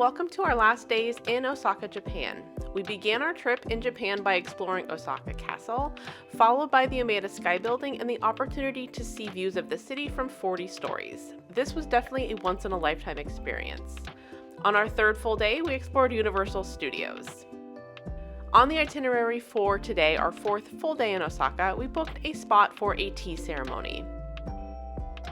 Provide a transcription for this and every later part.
welcome to our last days in Osaka, Japan. We began our trip in Japan by exploring Osaka Castle, followed by the Umeda Sky Building and the opportunity to see views of the city from 40 stories. This was definitely a once-in-a-lifetime experience. On our third full day, we explored Universal Studios. On the itinerary for today, our fourth full day in Osaka, we booked a spot for a tea ceremony.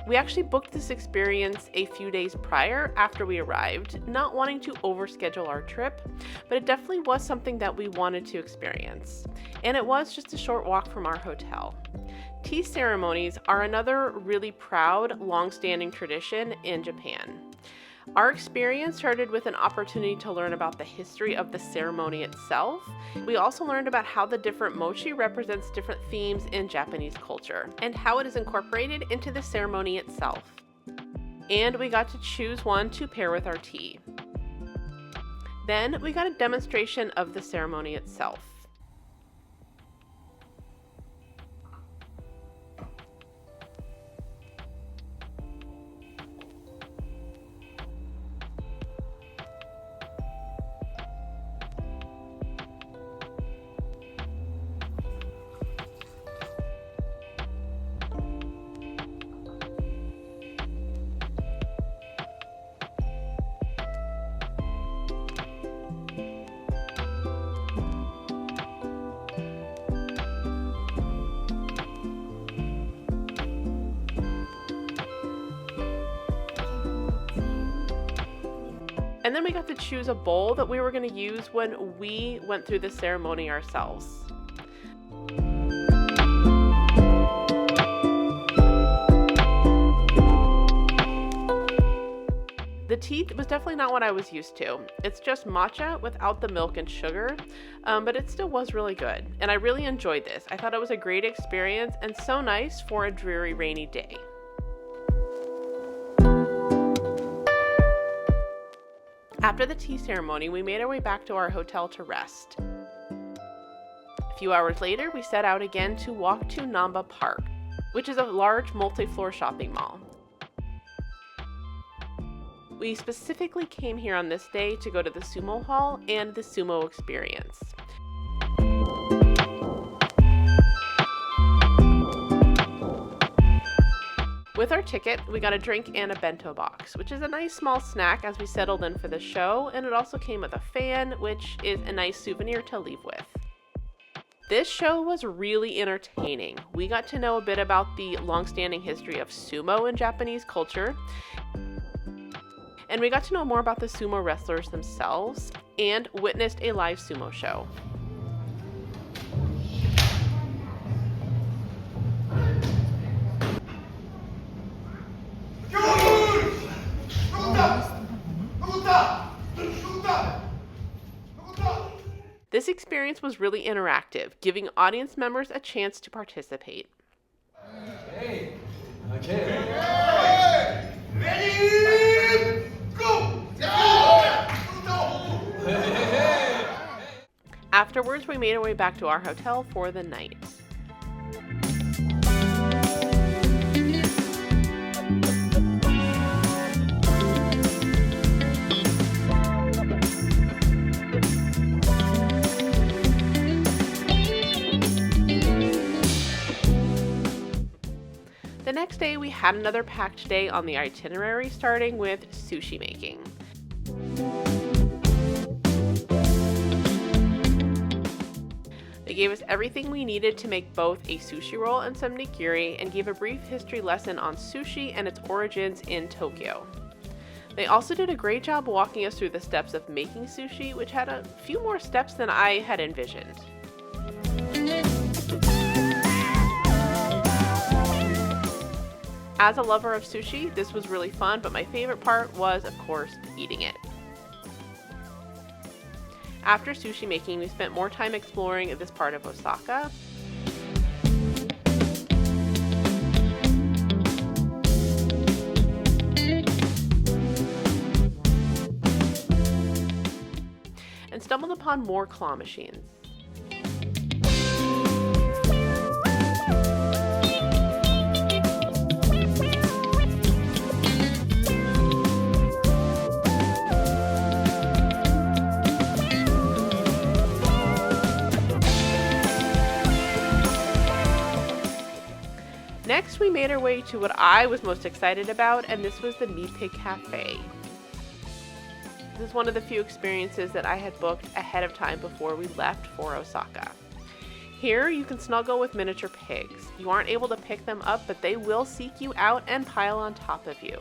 We actually booked this experience a few days prior after we arrived, not wanting to overschedule our trip, but it definitely was something that we wanted to experience. And it was just a short walk from our hotel. Tea ceremonies are another really proud, long-standing tradition in Japan. Our experience started with an opportunity to learn about the history of the ceremony itself. We also learned about how the different mochi represents different themes in Japanese culture and how it is incorporated into the ceremony itself. And we got to choose one to pair with our tea. Then we got a demonstration of the ceremony itself. And then we got to choose a bowl that we were going to use when we went through the ceremony ourselves. The tea was definitely not what I was used to. It's just matcha without the milk and sugar, but it still was really good. And I really enjoyed this. I thought it was a great experience and so nice for a dreary, rainy day. After the tea ceremony, we made our way back to our hotel to rest. A few hours later, we set out again to walk to Namba Park, which is a large multi-floor shopping mall. We specifically came here on this day to go to the Sumo Hall and the Sumo Experience. With our ticket, we got a drink and a bento box, which is a nice small snack as we settled in for the show, and it also came with a fan, which is a nice souvenir to leave with. This show was really entertaining. We got to know a bit about the long-standing history of sumo in Japanese culture, and we got to know more about the sumo wrestlers themselves, and witnessed a live sumo show. This experience was really interactive, giving audience members a chance to participate. Okay. Ready? Go! Afterwards, we made our way back to our hotel for the night. The next day, we had another packed day on the itinerary, starting with sushi making. They gave us everything we needed to make both a sushi roll and some nigiri, and gave a brief history lesson on sushi and its origins in Tokyo. They also did a great job walking us through the steps of making sushi, which had a few more steps than I had envisioned. As a lover of sushi, this was really fun, but my favorite part was, of course, eating it. After sushi making, we spent more time exploring this part of Osaka. And stumbled upon more claw machines. we made our way to what I was most excited about, and this was the Mipig Cafe. This is one of the few experiences that I had booked ahead of time before we left for Osaka. Here, you can snuggle with miniature pigs. You aren't able to pick them up, but they will seek you out and pile on top of you.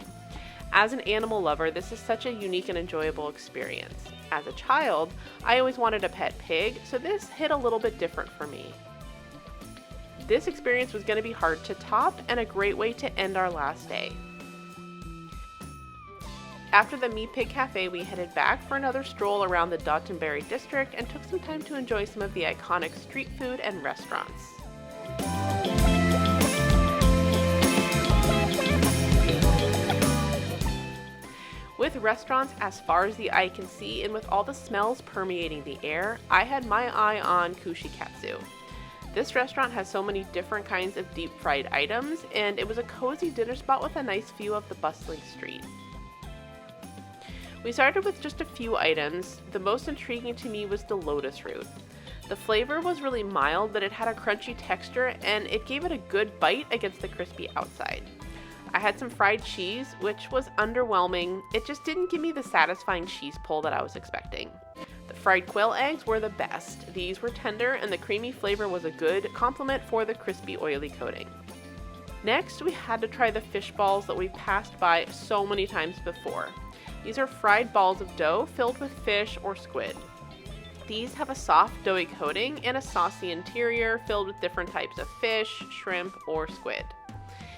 As an animal lover, this is such a unique and enjoyable experience. As a child, I always wanted a pet pig, so this hit a little bit different for me. This experience was going to be hard to top and a great way to end our last day. After the Mipig Cafe, we headed back for another stroll around the Dotonbori District and took some time to enjoy some of the iconic street food and restaurants. With restaurants as far as the eye can see and with all the smells permeating the air, I had my eye on Kushikatsu. This restaurant has so many different kinds of deep fried items, and it was a cozy dinner spot with a nice view of the bustling street. We started with just a few items. The most intriguing to me was the lotus root. The flavor was really mild, but it had a crunchy texture and it gave it a good bite against the crispy outside. I had some fried cheese, which was underwhelming. It just didn't give me the satisfying cheese pull that I was expecting. The fried quail eggs were the best. These were tender and the creamy flavor was a good complement for the crispy oily coating. Next, we had to try the fish balls that we've passed by so many times before. These are fried balls of dough filled with fish or squid. These have a soft, doughy coating and a saucy interior filled with different types of fish, shrimp, or squid.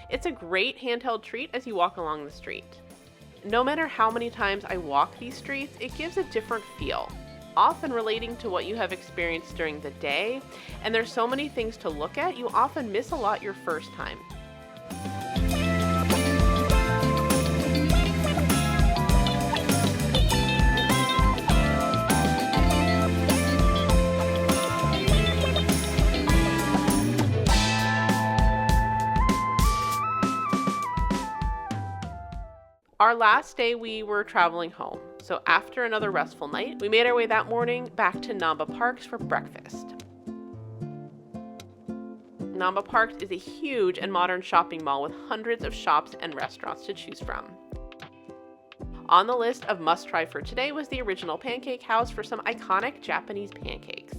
It's a great handheld treat as you walk along the street. No matter how many times I walk these streets, it gives a different feel, often relating to what you have experienced during the day, and there's so many things to look at, you often miss a lot your first time. Our last day we were traveling home, so after another restful night, we made our way that morning back to Namba Parks for breakfast. Namba Parks is a huge and modern shopping mall with hundreds of shops and restaurants to choose from. On the list of must-try for today was the original pancake house for some iconic Japanese pancakes.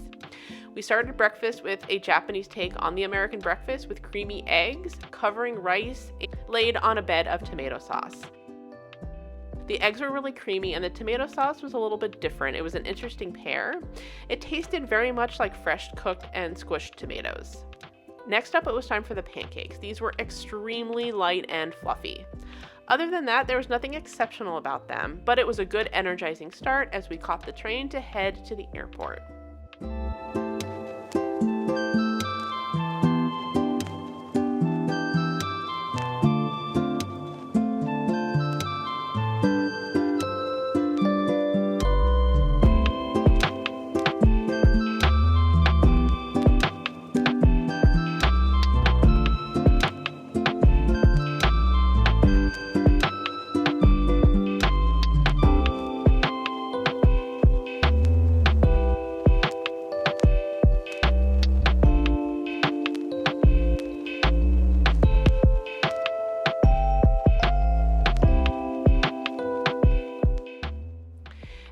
We started breakfast with a Japanese take on the American breakfast with creamy eggs covering rice laid on a bed of tomato sauce. The eggs were really creamy and the tomato sauce was a little bit different. It was an interesting pair. It tasted very much like fresh cooked and squished tomatoes. Next up, it was time for the pancakes. These were extremely light and fluffy. Other than that, there was nothing exceptional about them, but it was a good energizing start as we caught the train to head to the airport.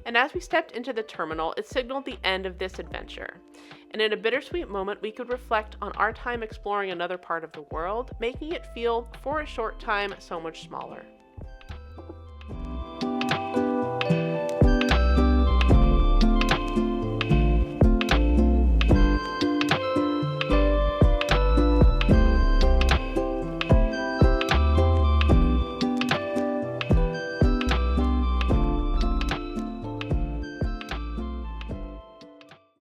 And as we stepped into the terminal, it signaled the end of this adventure. And in a bittersweet moment, we could reflect on our time exploring another part of the world, making it feel, for a short time, so much smaller.